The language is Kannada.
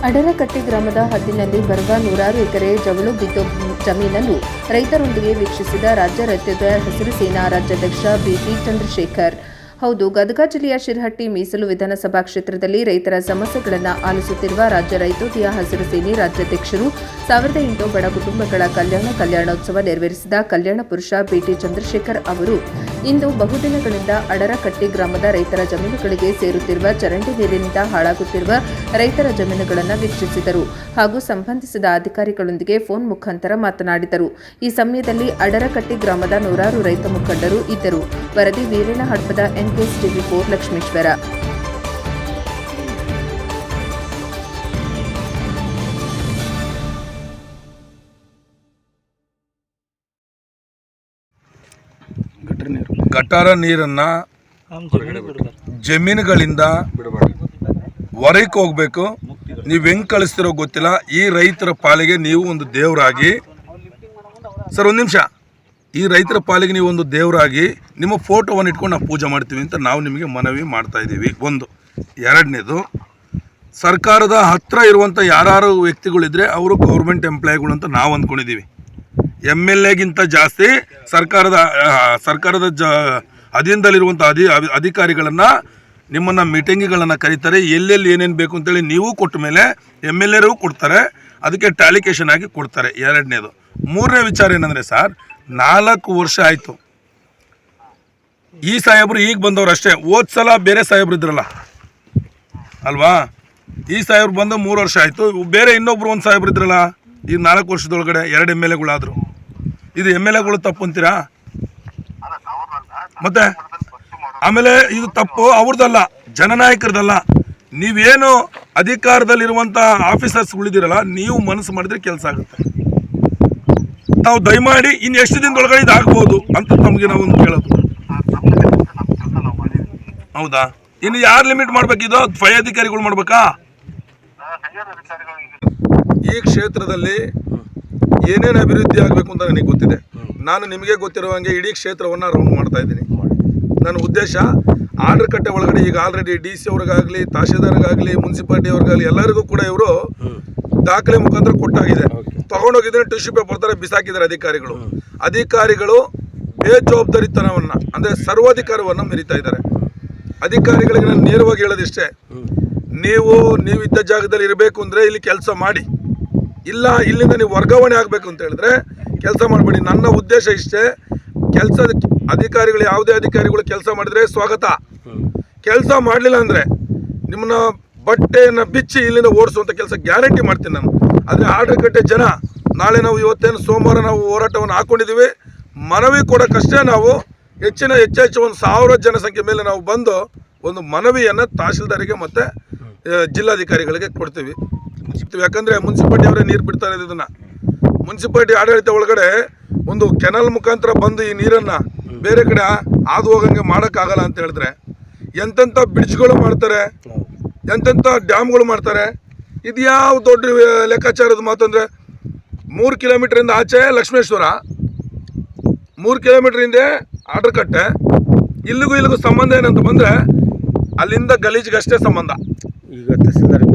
ಅಡರಕಟ್ಟೆ ಗ್ರಾಮದ ಹದ್ದಿನಲ್ಲಿ ಬರುವ ನೂರಾರು ಎಕರೆ ಜವಳು ಬಿದ್ದ ಜಮೀನನ್ನು ರೈತರೊಂದಿಗೆ ವೀಕ್ಷಿಸಿದ ರಾಜ್ಯ ರೈತ ಹಸಿರು ಸೇನಾ ರಾಜ್ಯಾಧ್ಯಕ್ಷ ಬಿಟಿ ಚಂದ್ರಶೇಖರ್. ಹೌದು, ಗದಗ ಜಿಲ್ಲೆಯ ಶಿರಹಟ್ಟಿ ಮೀಸಲು ವಿಧಾನಸಭಾ ಕ್ಷೇತ್ರದಲ್ಲಿ ರೈತರ ಸಮಸ್ಯೆಗಳನ್ನು ಆಲಿಸುತ್ತಿರುವ ರಾಜ್ಯ ರೈತೋದಯ ಹಸಿರು ಸೇನೆ ರಾಜ್ಯಾಧ್ಯಕ್ಷರು 1800 ಬಡ ಕುಟುಂಬಗಳ ಕಲ್ಯಾಣೋತ್ಸವ ನೆರವೇರಿಸಿದ ಕಲ್ಯಾಣ ಪುರುಷ ಬಿಟಿ ಚಂದ್ರಶೇಖರ್ ಅವರು ಇಂದು ಬಹುದಿನಗಳಿಂದ ಅಡರಕಟ್ಟೆ ಗ್ರಾಮದ ರೈತರ ಜಮೀನುಗಳಿಗೆ ಸೇರುತ್ತಿರುವ ಚರಂಡಿ ನೀರಿನಿಂದ ಹಾಳಾಗುತ್ತಿರುವ ರೈತರ ಜಮೀನುಗಳನ್ನು ವೀಕ್ಷಿಸಿದರು ಹಾಗೂ ಸಂಬಂಧಿಸಿದ ಅಧಿಕಾರಿಗಳೊಂದಿಗೆ ಫೋನ್ ಮುಖಾಂತರ ಮಾತನಾಡಿದರು. ಈ ಸಮಯದಲ್ಲಿ ಅಡರಕಟ್ಟೆ ಗ್ರಾಮದ ನೂರಾರು ರೈತ ಮುಖಂಡರು ಇದ್ದರು. ವರದಿ ವೀರಣ್ಣ ಹಡಪದ NKS TV4 ಲಕ್ಷ್ಮೇಶ್ವರ. ಗಟಾರ ನೀರನ್ನು ಜಮೀನುಗಳಿಂದ ಹೊರಕ್ಕೆ ಹೋಗಬೇಕು. ನೀವು ಹೆಂಗೆ ಕಳಿಸ್ತಿರೋ ಗೊತ್ತಿಲ್ಲ. ಈ ರೈತರ ಪಾಲಿಗೆ ನೀವು ಒಂದು ದೇವರಾಗಿ, ಸರ್ ಒಂದು ನಿಮಿಷ, ಈ ರೈತರ ಪಾಲಿಗೆ ನೀವು ಒಂದು ದೇವರಾಗಿ ನಿಮ್ಮ ಫೋಟೋವನ್ನು ಇಟ್ಕೊಂಡು ನಾವು ಪೂಜೆ ಮಾಡ್ತೀವಿ ಅಂತ ನಾವು ನಿಮಗೆ ಮನವಿ ಮಾಡ್ತಾ ಇದ್ದೀವಿ. ಒಂದು. ಎರಡನೇದು, ಸರ್ಕಾರದ ಹತ್ತಿರ ಇರುವಂಥ ಯಾರು ವ್ಯಕ್ತಿಗಳಿದ್ರೆ ಅವರು ಗೌರ್ಮೆಂಟ್ ಎಂಪ್ಲಾಯಿಗಳು ಅಂತ ನಾವು ಅಂದ್ಕೊಂಡಿದ್ದೀವಿ. MLAಗಿಂತ ಜಾಸ್ತಿ ಸರ್ಕಾರದ ಅಧೀನದಲ್ಲಿರುವಂಥ ಅಧಿಕಾರಿಗಳನ್ನು ನಿಮ್ಮನ್ನು ಮೀಟಿಂಗ್ಗಳನ್ನು ಕರೀತಾರೆ. ಎಲ್ಲೆಲ್ಲಿ ಏನೇನು ಬೇಕು ಅಂತೇಳಿ ನೀವು ಕೊಟ್ಟ ಮೇಲೆ MLAರಿಗೂ ಕೊಡ್ತಾರೆ, ಅದಕ್ಕೆ ಟ್ಯಾಲಿಕೇಶನ್ ಆಗಿ ಕೊಡ್ತಾರೆ. ಎರಡನೇದು. ಮೂರನೇ ವಿಚಾರ ಏನಂದರೆ ಸರ್, 4 ವರ್ಷ ಆಯಿತು. ಈ ಸಾಹೇಬರು ಈಗ ಬಂದವರು ಅಷ್ಟೇ. ಹೋದ ಸಲ ಬೇರೆ ಸಾಹೇಬ್ರು ಇದ್ರಲ್ಲ ಅಲ್ವಾ, ಈ ಸಾಹೇಬ್ರು ಬಂದು 3 ವರ್ಷ ಆಯಿತು. ಬೇರೆ ಇನ್ನೊಬ್ರು ಒಂದು ಸಾಹೇಬ್ರು ಇದ್ರಲ್ಲ, ಈ 4 ವರ್ಷದೊಳಗಡೆ 2 MLAಗಳಾದರು. ಇದು MLAಗಳು ತಪ್ಪು ಅಂತೀರಾ? ಮತ್ತೆ ಆಮೇಲೆ ಇದು ತಪ್ಪು ಅವ್ರದ್ದಲ್ಲ, ಜನನಾಯಕರದಲ್ಲ. ನೀವೇನು ಅಧಿಕಾರದಲ್ಲಿರುವಂಥ ಆಫೀಸರ್ಸ್ಗಳಿದ್ದೀರಲ್ಲ, ನೀವು ಮನಸ್ಸು ಮಾಡಿದ್ರೆ ಕೆಲಸ ಆಗುತ್ತೆ. ನಾವು ದಯಮಾಡಿ ಇನ್ನು ಎಷ್ಟು ದಿನದೊಳಗಡೆ ಇದಾಗ್ಬೋದು ಅಂತ ನಮಗೆ ನಾವು ಒಂದು ಕೇಳೋದು. ಹೌದಾ? ಇನ್ನು ಯಾರು ಲಿಮಿಟ್ ಮಾಡಬೇಕಿದೋ? ಪೈ ಅಧಿಕಾರಿಗಳು ಮಾಡಬೇಕಾ? ಈ ಕ್ಷೇತ್ರದಲ್ಲಿ ಏನೇನು ಅಭಿವೃದ್ಧಿ ಆಗಬೇಕು ಅಂತ ನನಗೆ ಗೊತ್ತಿದೆ. ನಾನು ನಿಮಗೆ ಗೊತ್ತಿರೋ ಹಾಗೆ ಇಡೀ ಕ್ಷೇತ್ರವನ್ನು ರೌಂಡ್ ಮಾಡ್ತಾ ಇದ್ದೀನಿ. ನನ್ನ ಉದ್ದೇಶ ಆಡರಕಟ್ಟೆ ಒಳಗಡೆ ಈಗ ಆಲ್ರೆಡಿ DC ಅವ್ರಿಗಾಗಲಿ, ತಹಶೀಲ್ದಾರ್ಗಾಗಲಿ, ಮುನ್ಸಿಪಾಲ್ಟಿ ಅವ್ರಿಗಾಗಲಿ ಎಲ್ಲರಿಗೂ ಕೂಡ ಇವರು ದಾಖಲೆ ಮುಖಾಂತರ ಕೊಟ್ಟಾಗಿದೆ. ತಗೊಂಡೋಗಿದ್ರೆ ಟಿಶ್ಯೂ ಪೇಪರ್ ಥರ ಬಿಸಾಕಿದ್ದಾರೆ ಅಧಿಕಾರಿಗಳು ಬೇಜವಾಬ್ದಾರಿತನವನ್ನು, ಅಂದರೆ ಸರ್ವಾಧಿಕಾರವನ್ನು ಮೆರಿತಾ ಇದ್ದಾರೆ. ಅಧಿಕಾರಿಗಳಿಗೆ ನಾನು ನೇರವಾಗಿ ಹೇಳೋದಿಷ್ಟೇ, ನೀವು ಇದ್ದ ಜಾಗದಲ್ಲಿ ಇರಬೇಕು ಅಂದರೆ ಇಲ್ಲಿ ಕೆಲಸ ಮಾಡಿ, ಇಲ್ಲ ಇಲ್ಲಿಂದ ನೀವು ವರ್ಗಾವಣೆ ಆಗಬೇಕು ಅಂತ ಹೇಳಿದ್ರೆ ಕೆಲಸ ಮಾಡಬೇಡಿ. ನನ್ನ ಉದ್ದೇಶ ಇಷ್ಟೇ. ಅಧಿಕಾರಿಗಳು, ಯಾವುದೇ ಅಧಿಕಾರಿಗಳು ಕೆಲಸ ಮಾಡಿದರೆ ಸ್ವಾಗತ. ಕೆಲಸ ಮಾಡಲಿಲ್ಲ ಅಂದರೆ ನಿಮ್ಮನ್ನ ಬಟ್ಟೆಯನ್ನು ಬಿಚ್ಚಿ ಇಲ್ಲಿಂದ ಓಡಿಸುವಂಥ ಕೆಲಸ ಗ್ಯಾರಂಟಿ ಮಾಡ್ತೀನಿ ನಾನು. ಆದರೆ ಆಡರಕಟ್ಟೆ ಜನ, ನಾಳೆ ನಾವು ಇವತ್ತೇನು ಸೋಮವಾರ ನಾವು ಹೋರಾಟವನ್ನು ಹಾಕ್ಕೊಂಡಿದ್ದೀವಿ, ಮನವಿ ಕೊಡೋಕ್ಕಷ್ಟೇ ನಾವು ಹೆಚ್ಚು ಒಂದು 1000 ಜನಸಂಖ್ಯೆ ಮೇಲೆ ನಾವು ಬಂದು ಒಂದು ಮನವಿಯನ್ನು ತಹಶೀಲ್ದಾರಿಗೆ ಮತ್ತು ಜಿಲ್ಲಾಧಿಕಾರಿಗಳಿಗೆ ಕೊಡ್ತೀವಿ. ಯಾಕಂದರೆ ಮುನ್ಸಿಪಾಲ್ಟಿ ಅವರೇ ನೀರು ಬಿಡ್ತಾರೆ. ಇದನ್ನು ಮುನ್ಸಿಪಾಲ್ಟಿ ಆಡಳಿತ ಒಳಗಡೆ ಒಂದು ಕೆನಲ್ ಮುಖಾಂತರ ಬಂದು ಈ ನೀರನ್ನು ಬೇರೆ ಕಡೆ ಹಾದು ಹೋಗಂಗೆ ಮಾಡೋಕ್ಕಾಗಲ್ಲ ಅಂತ ಹೇಳಿದ್ರೆ ಎಂತೆಂಥ ಬ್ರಿಡ್ಜ್ಗಳು ಮಾಡ್ತಾರೆ, ಎಂತೆಂಥ ಡ್ಯಾಮ್ಗಳು ಮಾಡ್ತಾರೆ. ಇದು ಯಾವ ದೊಡ್ಡ ಲೆಕ್ಕಾಚಾರದ ಮಾತು ಅಂದರೆ, 3 ಕಿಲೋಮೀಟ್ರಿಂದ ಆಚೆ ಲಕ್ಷ್ಮೇಶ್ವರ, 3 ಕಿಲೋಮೀಟ್ರ್ ಹಿಂದೆ ಆಡರಕಟ್ಟೆ. ಇಲ್ಲಿಗೂ ಸಂಬಂಧ ಏನಂತ ಬಂದರೆ ಅಲ್ಲಿಂದ ಗಲೀಜಿಗಷ್ಟೇ ಸಂಬಂಧ. ಈಗ ತಹಸೀಲ್ದಾರ್